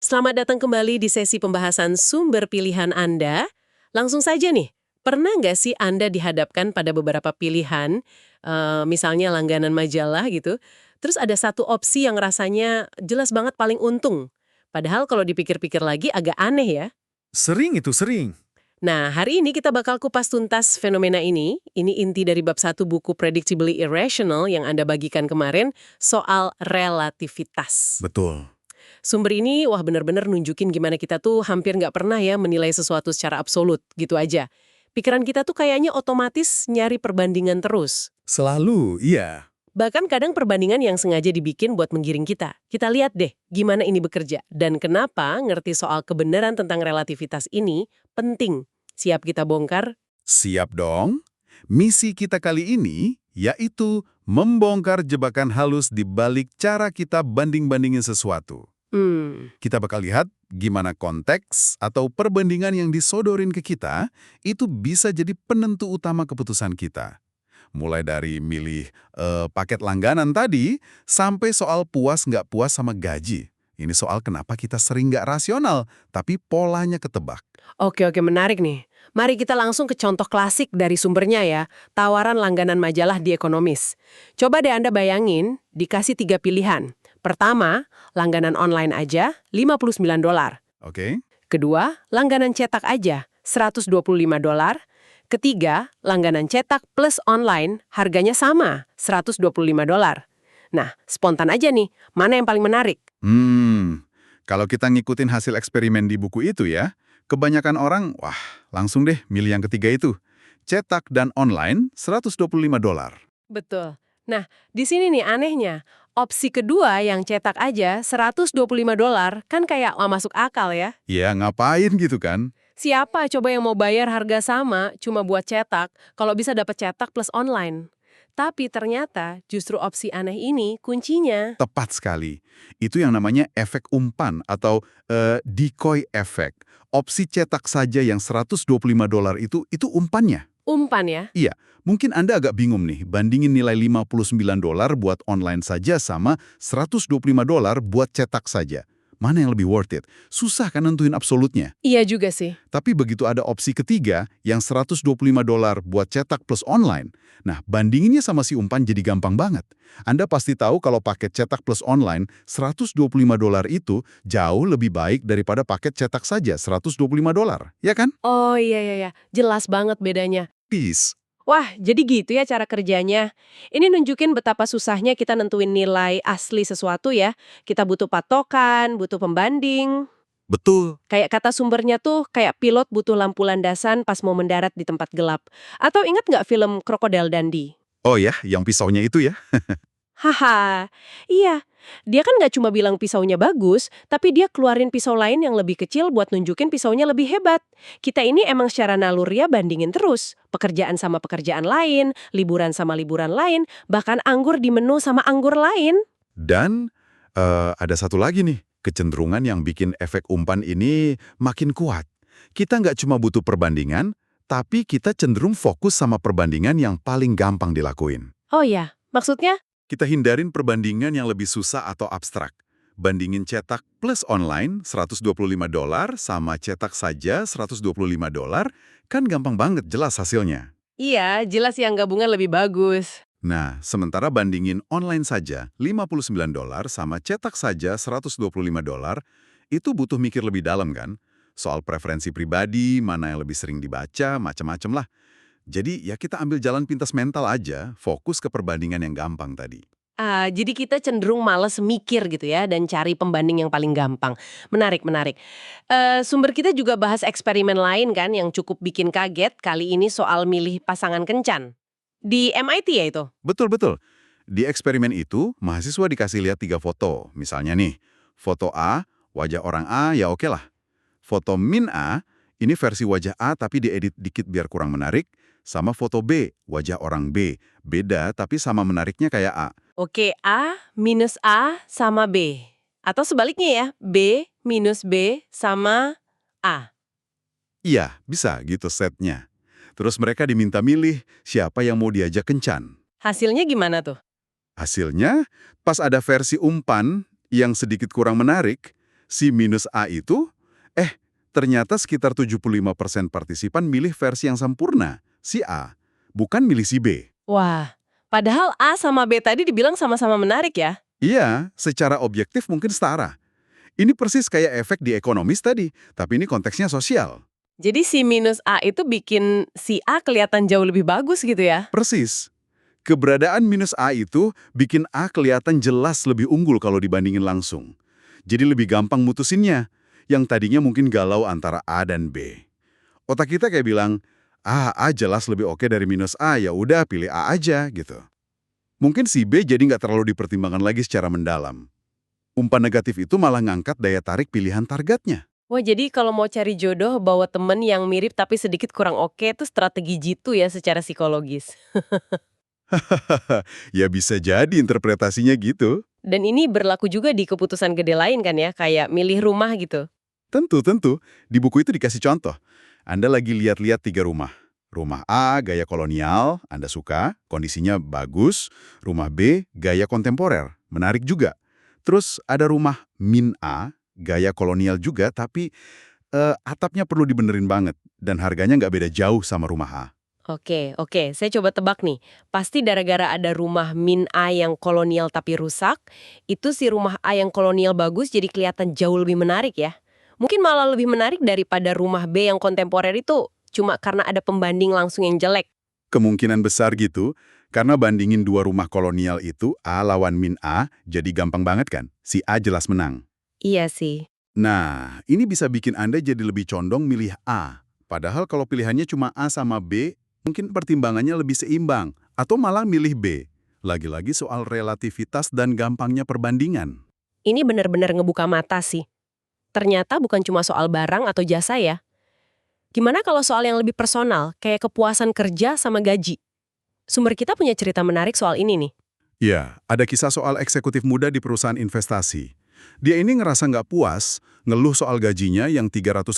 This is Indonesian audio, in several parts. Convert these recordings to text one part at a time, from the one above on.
Selamat datang kembali di sesi pembahasan sumber pilihan Anda. Langsung saja nih, pernah nggak sih Anda dihadapkan pada beberapa pilihan, misalnya langganan majalah gitu, terus ada satu opsi yang rasanya jelas banget paling untung. Padahal kalau dipikir-pikir lagi agak aneh ya. Sering itu, sering. Nah, hari ini kita bakal kupas tuntas fenomena ini. Ini inti dari bab 1 buku Predictably Irrational yang Anda bagikan kemarin soal relativitas. Betul. Sumber ini, wah bener-bener nunjukin gimana kita tuh hampir nggak pernah ya menilai sesuatu secara absolut, gitu aja. Pikiran kita tuh kayaknya otomatis nyari perbandingan terus. Selalu, iya. Bahkan kadang perbandingan yang sengaja dibikin buat menggiring kita. Kita lihat deh gimana ini bekerja. Dan kenapa ngerti soal kebenaran tentang relativitas ini penting. Siap kita bongkar? Siap dong. Misi kita kali ini yaitu membongkar jebakan halus di balik cara kita banding-bandingin sesuatu. Kita bakal lihat gimana konteks atau perbandingan yang disodorin ke kita itu bisa jadi penentu utama keputusan kita. Mulai dari milih paket langganan tadi, sampai soal puas nggak puas sama gaji. Ini soal kenapa kita sering nggak rasional, tapi polanya ketebak. Oke, menarik nih. Mari kita langsung ke contoh klasik dari sumbernya ya, tawaran langganan majalah di Ekonomis. Coba deh Anda bayangin, dikasih 3 pilihan. Pertama, langganan online aja, $59. Oke? Kedua, langganan cetak aja, $125. Ketiga, langganan cetak plus online, harganya sama, $125. Nah, spontan aja nih, mana yang paling menarik? Kalau kita ngikutin hasil eksperimen di buku itu ya, kebanyakan orang, wah, langsung deh milih yang ketiga itu. Cetak dan online, $125. Betul. Nah, di sini nih anehnya, opsi kedua yang cetak aja $125 kan kayak masuk akal ya. Ya, ngapain gitu kan? Siapa coba yang mau bayar harga sama cuma buat cetak kalau bisa dapat cetak plus online? Tapi ternyata justru opsi aneh ini kuncinya. Tepat sekali. Itu yang namanya efek umpan atau decoy effect. Opsi cetak saja yang $125 itu umpannya. Umpan ya? Iya, mungkin Anda agak bingung nih, bandingin nilai $59 buat online saja sama $125 buat cetak saja. Mana yang lebih worth it? Susah kan nentuin absolutnya. Iya juga sih. Tapi begitu ada opsi ketiga, yang $125 buat cetak plus online. Nah, bandinginnya sama si umpan jadi gampang banget. Anda pasti tahu kalau paket cetak plus online, $125 itu jauh lebih baik daripada paket cetak saja, $125. Ya kan? Oh iya, jelas banget bedanya. Peace. Wah, jadi gitu ya cara kerjanya. Ini nunjukin betapa susahnya kita nentuin nilai asli sesuatu ya. Kita butuh patokan, butuh pembanding. Betul. Kayak kata sumbernya tuh, kayak pilot butuh lampu landasan pas mau mendarat di tempat gelap. Atau ingat nggak film Crocodile Dundee? Oh ya, yang pisaunya itu ya? Haha, iya. Dia kan nggak cuma bilang pisaunya bagus, tapi dia keluarin pisau lain yang lebih kecil buat nunjukin pisaunya lebih hebat. Kita ini emang secara naluriah bandingin terus. Pekerjaan sama pekerjaan lain, liburan sama liburan lain, bahkan anggur di menu sama anggur lain. Dan ada satu lagi nih, kecenderungan yang bikin efek umpan ini makin kuat. Kita nggak cuma butuh perbandingan, tapi kita cenderung fokus sama perbandingan yang paling gampang dilakuin. Oh ya, maksudnya? Kita hindarin perbandingan yang lebih susah atau abstrak. Bandingin cetak plus online $125 sama cetak saja $125, kan gampang banget jelas hasilnya. Iya, jelas yang gabungan lebih bagus. Nah, sementara bandingin online saja $59 sama cetak saja $125, itu butuh mikir lebih dalam kan? Soal preferensi pribadi, mana yang lebih sering dibaca, macam-macam lah. Jadi ya kita ambil jalan pintas mental aja, fokus ke perbandingan yang gampang tadi. Jadi kita cenderung males mikir gitu ya, dan cari pembanding yang paling gampang. Menarik. Sumber kita juga bahas eksperimen lain kan yang cukup bikin kaget, kali ini soal milih pasangan kencan. Di MIT ya itu? Betul. Di eksperimen itu, mahasiswa dikasih lihat 3 foto. Misalnya nih, foto A, wajah orang A, ya oke lah. Foto min A, ini versi wajah A tapi diedit dikit biar kurang menarik. Sama foto B, wajah orang B. Beda tapi sama menariknya kayak A. Oke, A minus A sama B. Atau sebaliknya ya, B minus B sama A. Iya, bisa gitu setnya. Terus mereka diminta milih siapa yang mau diajak kencan. Hasilnya gimana tuh? Hasilnya, pas ada versi umpan yang sedikit kurang menarik, Si minus A itu, ternyata sekitar 75% partisipan milih versi yang sempurna, si A, bukan milih si B. Wah, padahal A sama B tadi dibilang sama-sama menarik ya? Iya, secara objektif mungkin setara. Ini persis kayak efek di ekonomis tadi, tapi ini konteksnya sosial. Jadi si minus A itu bikin si A kelihatan jauh lebih bagus gitu ya? Persis. Keberadaan minus A itu bikin A kelihatan jelas lebih unggul kalau dibandingin langsung. Jadi lebih gampang mutusinnya, yang tadinya mungkin galau antara A dan B. Otak kita kayak bilang, A jelas lebih oke dari minus A, ya udah pilih A aja gitu. Mungkin si B jadi nggak terlalu dipertimbangkan lagi secara mendalam. Umpan negatif itu malah ngangkat daya tarik pilihan targetnya. Wah, jadi kalau mau cari jodoh bawa temen yang mirip tapi sedikit kurang oke itu strategi jitu ya secara psikologis. Ya bisa jadi interpretasinya gitu. Dan ini berlaku juga di keputusan gede lain kan ya, kayak milih rumah gitu. Tentu. Di buku itu dikasih contoh. Anda lagi lihat-lihat 3 rumah. Rumah A, gaya kolonial, Anda suka, kondisinya bagus. Rumah B, gaya kontemporer, menarik juga. Terus ada rumah min A, gaya kolonial juga, tapi atapnya perlu dibenerin banget. Dan harganya nggak beda jauh sama rumah A. Oke, saya coba tebak nih. Pasti gara-gara ada rumah min A yang kolonial tapi rusak, itu si rumah A yang kolonial bagus jadi kelihatan jauh lebih menarik ya. Mungkin malah lebih menarik daripada rumah B yang kontemporer itu cuma karena ada pembanding langsung yang jelek. Kemungkinan besar gitu, karena bandingin 2 rumah kolonial itu, A lawan min A, jadi gampang banget kan? Si A jelas menang. Iya sih. Nah, ini bisa bikin Anda jadi lebih condong milih A. Padahal kalau pilihannya cuma A sama B, mungkin pertimbangannya lebih seimbang. Atau malah milih B. Lagi-lagi soal relativitas dan gampangnya perbandingan. Ini benar-benar ngebuka mata sih. Ternyata bukan cuma soal barang atau jasa ya. Gimana kalau soal yang lebih personal, kayak kepuasan kerja sama gaji? Sumber kita punya cerita menarik soal ini nih. Ya, ada kisah soal eksekutif muda di perusahaan investasi. Dia ini ngerasa nggak puas, ngeluh soal gajinya yang $300.000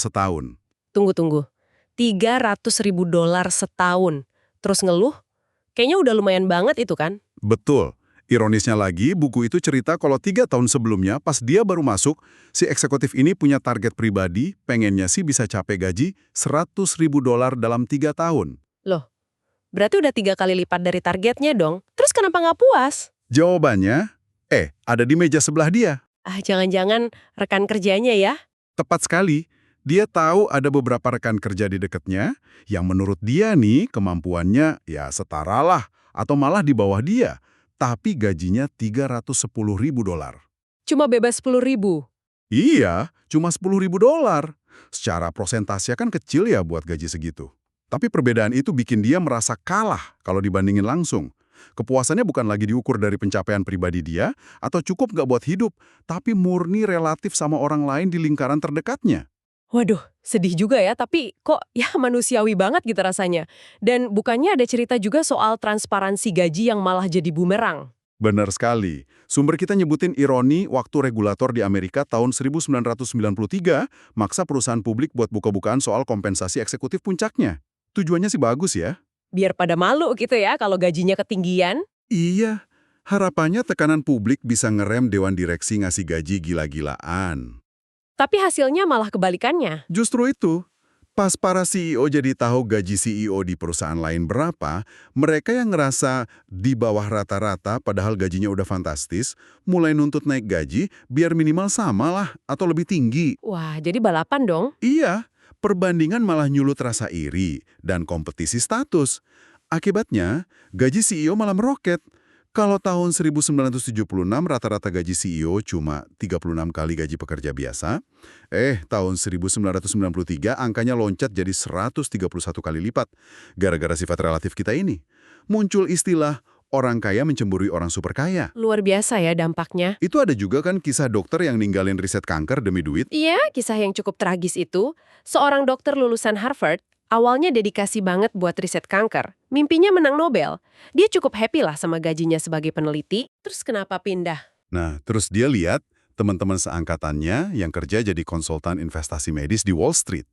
setahun. Tunggu. $300.000 setahun. Terus ngeluh? Kayaknya udah lumayan banget itu kan? Betul. Ironisnya lagi, buku itu cerita kalau 3 tahun sebelumnya, pas dia baru masuk, si eksekutif ini punya target pribadi, pengennya sih bisa capai gaji $100.000 dalam 3 tahun. Loh, berarti udah 3 kali lipat dari targetnya dong. Terus kenapa nggak puas? Jawabannya, ada di meja sebelah dia. Ah, jangan-jangan rekan kerjanya ya? Tepat sekali. Dia tahu ada beberapa rekan kerja di dekatnya yang menurut dia nih kemampuannya ya setara lah atau malah di bawah dia. Tapi gajinya $310.000. Cuma bebas 10.000. Iya, cuma $10.000. Secara prosentase kan kecil ya buat gaji segitu. Tapi perbedaan itu bikin dia merasa kalah kalau dibandingin langsung. Kepuasannya bukan lagi diukur dari pencapaian pribadi dia atau cukup nggak buat hidup, tapi murni relatif sama orang lain di lingkaran terdekatnya. Waduh, sedih juga ya, tapi kok ya manusiawi banget gitu rasanya. Dan bukannya ada cerita juga soal transparansi gaji yang malah jadi bumerang. Benar sekali. Sumber kita nyebutin ironi waktu regulator di Amerika tahun 1993 maksa perusahaan publik buat buka-bukaan soal kompensasi eksekutif puncaknya. Tujuannya sih bagus ya. Biar pada malu gitu ya kalau gajinya ketinggian. Iya, harapannya tekanan publik bisa ngerem dewan direksi ngasih gaji gila-gilaan. Tapi hasilnya malah kebalikannya. Justru itu, pas para CEO jadi tahu gaji CEO di perusahaan lain berapa, mereka yang ngerasa di bawah rata-rata padahal gajinya udah fantastis, mulai nuntut naik gaji biar minimal sama lah atau lebih tinggi. Wah, jadi balapan dong. Iya, perbandingan malah nyulut rasa iri dan kompetisi status. Akibatnya, gaji CEO malah meroket. Kalau tahun 1976 rata-rata gaji CEO cuma 36 kali gaji pekerja biasa, tahun 1993 angkanya loncat jadi 131 kali lipat. Gara-gara sifat relatif kita ini, muncul istilah orang kaya mencemburui orang super kaya. Luar biasa ya dampaknya. Itu ada juga kan kisah dokter yang ninggalin riset kanker demi duit. Iya, kisah yang cukup tragis itu. Seorang dokter lulusan Harvard awalnya dedikasi banget buat riset kanker. Mimpinya menang Nobel. Dia cukup happy lah sama gajinya sebagai peneliti. Terus kenapa pindah? Nah, terus dia lihat teman-teman seangkatannya yang kerja jadi konsultan investasi medis di Wall Street.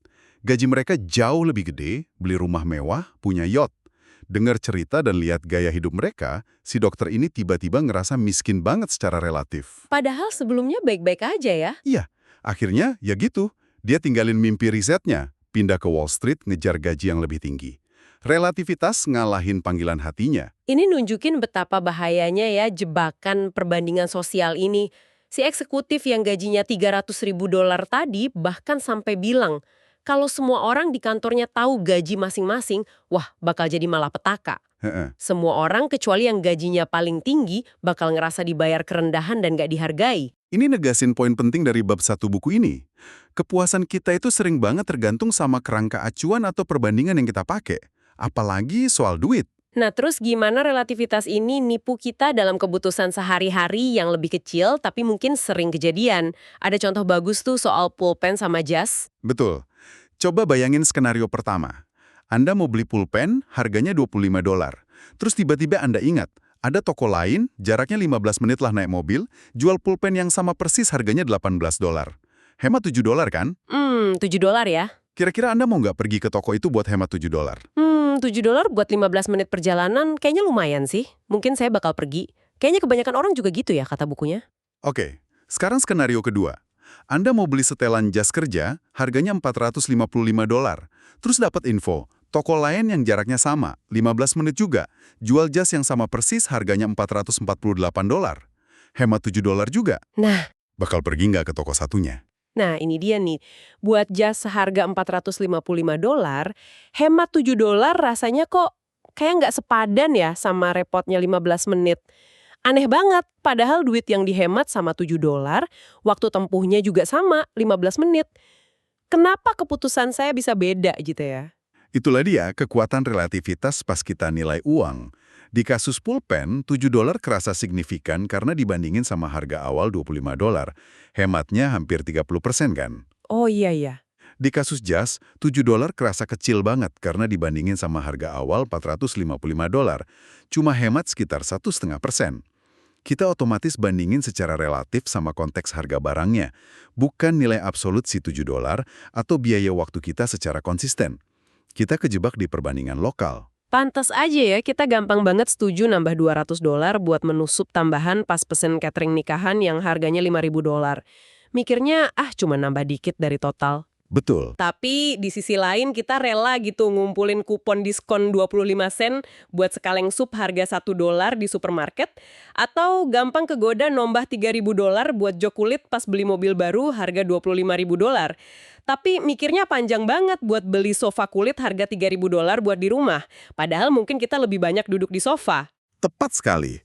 Gaji mereka jauh lebih gede, beli rumah mewah, punya yacht. Dengar cerita dan lihat gaya hidup mereka, si dokter ini tiba-tiba ngerasa miskin banget secara relatif. Padahal sebelumnya baik-baik aja ya. Iya, akhirnya ya gitu. Dia tinggalin mimpi risetnya, pindah ke Wall Street ngejar gaji yang lebih tinggi. Relativitas ngalahin panggilan hatinya. Ini nunjukin betapa bahayanya ya jebakan perbandingan sosial ini. Si eksekutif yang gajinya $300.000 tadi bahkan sampai bilang, kalau semua orang di kantornya tahu gaji masing-masing, wah bakal jadi malapetaka. Heeh. Semua orang kecuali yang gajinya paling tinggi bakal ngerasa dibayar kerendahan dan gak dihargai. Ini negasin poin penting dari bab 1 buku ini. Kepuasan kita itu sering banget tergantung sama kerangka acuan atau perbandingan yang kita pakai. Apalagi soal duit. Nah terus gimana relativitas ini nipu kita dalam kebutuhan sehari-hari yang lebih kecil tapi mungkin sering kejadian? Ada contoh bagus tuh soal pulpen sama jas. Betul. Coba bayangin skenario pertama. Anda mau beli pulpen, harganya $25. Terus tiba-tiba Anda ingat, ada toko lain, jaraknya 15 menit lah naik mobil, jual pulpen yang sama persis harganya $18. Hemat $7 kan? $7 ya? Kira-kira Anda mau nggak pergi ke toko itu buat hemat $7? $7 buat 15 menit perjalanan kayaknya lumayan sih. Mungkin saya bakal pergi. Kayaknya kebanyakan orang juga gitu ya kata bukunya. Oke, sekarang skenario kedua. Anda mau beli setelan jas kerja, harganya $455. Terus dapat info, toko lain yang jaraknya sama, 15 menit juga, jual jas yang sama persis harganya $448. Hemat $7 juga. Nah, Bakal pergi nggak ke toko satunya? ini dia nih. Buat jas seharga $455, hemat $7 rasanya kok kayak nggak sepadan ya sama repotnya 15 menit. Aneh banget, padahal duit yang dihemat sama $7, waktu tempuhnya juga sama, 15 menit. Kenapa keputusan saya bisa beda gitu ya? Itulah dia kekuatan relativitas pas kita nilai uang. Di kasus pulpen, $7 kerasa signifikan karena dibandingin sama harga awal $25. Hematnya hampir 30% kan? Oh iya. Di kasus jas, $7 kerasa kecil banget karena dibandingin sama harga awal $455. Cuma hemat sekitar 1,5%. Kita otomatis bandingin secara relatif sama konteks harga barangnya, bukan nilai absolut si $7 atau biaya waktu kita secara konsisten. Kita kejebak di perbandingan lokal. Pantas aja ya kita gampang banget setuju nambah $200 buat menu sup tambahan pas pesen catering nikahan yang harganya $5.000. Mikirnya cuma nambah dikit dari total. Betul. Tapi di sisi lain kita rela gitu ngumpulin kupon diskon 25 sen buat sekaleng sup harga $1 di supermarket, atau gampang kegoda nombah $3.000 buat jok kulit pas beli mobil baru harga $25.000. Tapi mikirnya panjang banget buat beli sofa kulit harga $3.000 buat di rumah. Padahal mungkin kita lebih banyak duduk di sofa. Tepat sekali.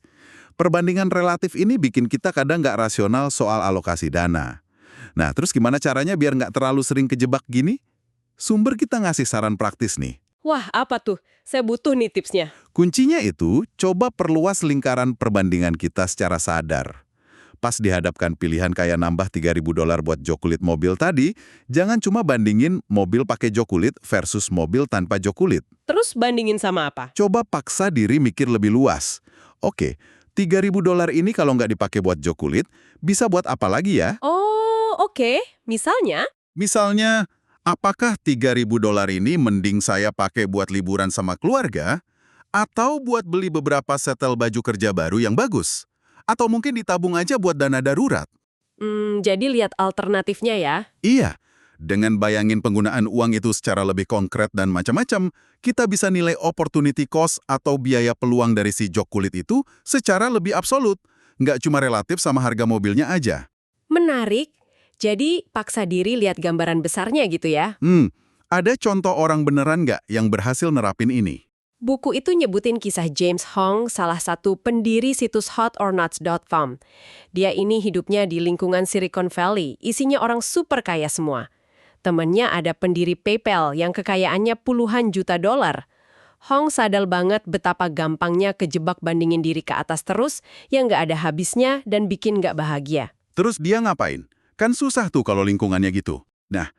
Perbandingan relatif ini bikin kita kadang nggak rasional soal alokasi dana. Nah, terus gimana caranya biar nggak terlalu sering kejebak gini? Sumber kita ngasih saran praktis nih. Wah, apa tuh? Saya butuh nih tipsnya. Kuncinya itu, coba perluas lingkaran perbandingan kita secara sadar. Pas dihadapkan pilihan kayak nambah $3.000 buat jok kulit mobil tadi, jangan cuma bandingin mobil pakai jok kulit versus mobil tanpa jok kulit. Terus bandingin sama apa? Coba paksa diri mikir lebih luas. Oke, $3.000 ini kalau nggak dipakai buat jok kulit, bisa buat apa lagi ya? Oh, oke. Misalnya? Misalnya, apakah $3.000 ini mending saya pakai buat liburan sama keluarga, atau buat beli beberapa setel baju kerja baru yang bagus? Atau mungkin ditabung aja buat dana darurat? Jadi lihat alternatifnya ya. Iya, dengan bayangin penggunaan uang itu secara lebih konkret dan macam-macam, kita bisa nilai opportunity cost atau biaya peluang dari si jok kulit itu secara lebih absolut, nggak cuma relatif sama harga mobilnya aja. Menarik. Jadi paksa diri lihat gambaran besarnya gitu ya. Ada contoh orang beneran nggak yang berhasil nerapin ini? Buku itu nyebutin kisah James Hong, salah satu pendiri situs hotornots.com. Dia ini hidupnya di lingkungan Silicon Valley, isinya orang super kaya semua. Temennya ada pendiri PayPal yang kekayaannya puluhan juta dolar. Hong sadar banget betapa gampangnya kejebak bandingin diri ke atas terus yang nggak ada habisnya dan bikin nggak bahagia. Terus dia ngapain? Kan susah tuh kalau lingkungannya gitu. Nah,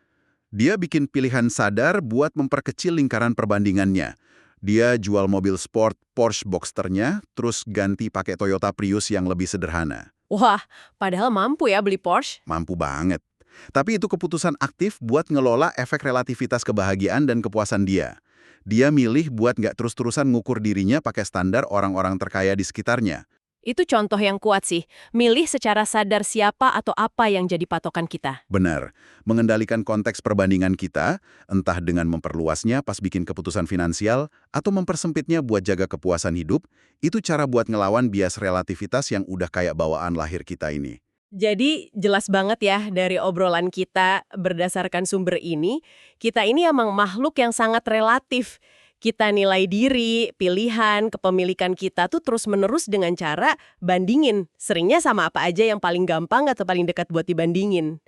dia bikin pilihan sadar buat memperkecil lingkaran perbandingannya. Dia jual mobil sport Porsche Boxster-nya, terus ganti pakai Toyota Prius yang lebih sederhana. Wah, padahal mampu ya beli Porsche. Mampu banget. Tapi itu keputusan aktif buat ngelola efek relativitas kebahagiaan dan kepuasan dia. Dia milih buat nggak terus-terusan ngukur dirinya pakai standar orang-orang terkaya di sekitarnya. Itu contoh yang kuat sih. Milih secara sadar siapa atau apa yang jadi patokan kita. Benar, mengendalikan konteks perbandingan kita, entah dengan memperluasnya pas bikin keputusan finansial atau mempersempitnya buat jaga kepuasan hidup, itu cara buat ngelawan bias relativitas yang udah kayak bawaan lahir kita ini. Jadi jelas banget ya dari obrolan kita berdasarkan sumber ini, kita ini emang makhluk yang sangat relatif. Kita nilai diri, pilihan, kepemilikan kita tuh terus-menerus dengan cara bandingin. Seringnya sama apa aja yang paling gampang atau paling dekat buat dibandingin.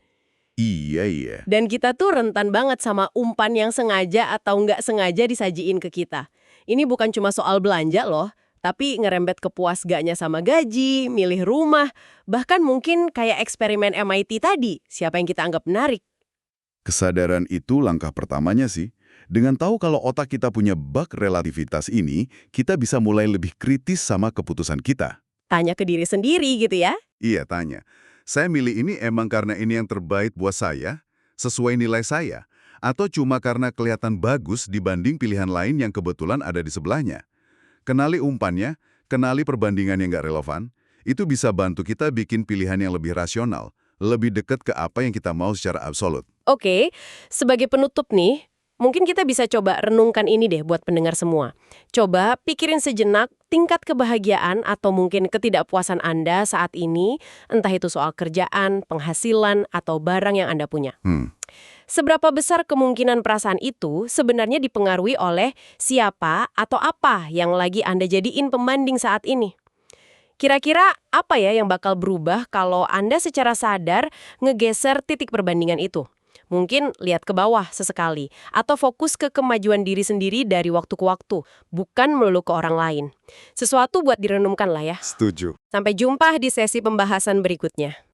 Iya, iya. Dan kita tuh rentan banget sama umpan yang sengaja atau nggak sengaja disajiin ke kita. Ini bukan cuma soal belanja loh, tapi ngerembet ke puas gaknya sama gaji, milih rumah, bahkan mungkin kayak eksperimen MIT tadi, siapa yang kita anggap menarik. Kesadaran itu langkah pertamanya sih. Dengan tahu kalau otak kita punya bug relativitas ini, kita bisa mulai lebih kritis sama keputusan kita. Tanya ke diri sendiri gitu ya. Iya, tanya. Saya milih ini emang karena ini yang terbaik buat saya, sesuai nilai saya, atau cuma karena kelihatan bagus dibanding pilihan lain yang kebetulan ada di sebelahnya. Kenali umpannya, kenali perbandingan yang nggak relevan, itu bisa bantu kita bikin pilihan yang lebih rasional, lebih dekat ke apa yang kita mau secara absolut. Oke, sebagai penutup nih, mungkin kita bisa coba renungkan ini deh buat pendengar semua. Coba pikirin sejenak tingkat kebahagiaan atau mungkin ketidakpuasan Anda saat ini, entah itu soal kerjaan, penghasilan, atau barang yang Anda punya. Seberapa besar kemungkinan perasaan itu sebenarnya dipengaruhi oleh siapa atau apa yang lagi Anda jadiin pembanding saat ini? Kira-kira apa ya yang bakal berubah kalau Anda secara sadar ngegeser titik perbandingan itu? Mungkin lihat ke bawah sesekali, atau fokus ke kemajuan diri sendiri dari waktu ke waktu, bukan melulu ke orang lain. Sesuatu buat direnungkan lah ya. Setuju. Sampai jumpa di sesi pembahasan berikutnya.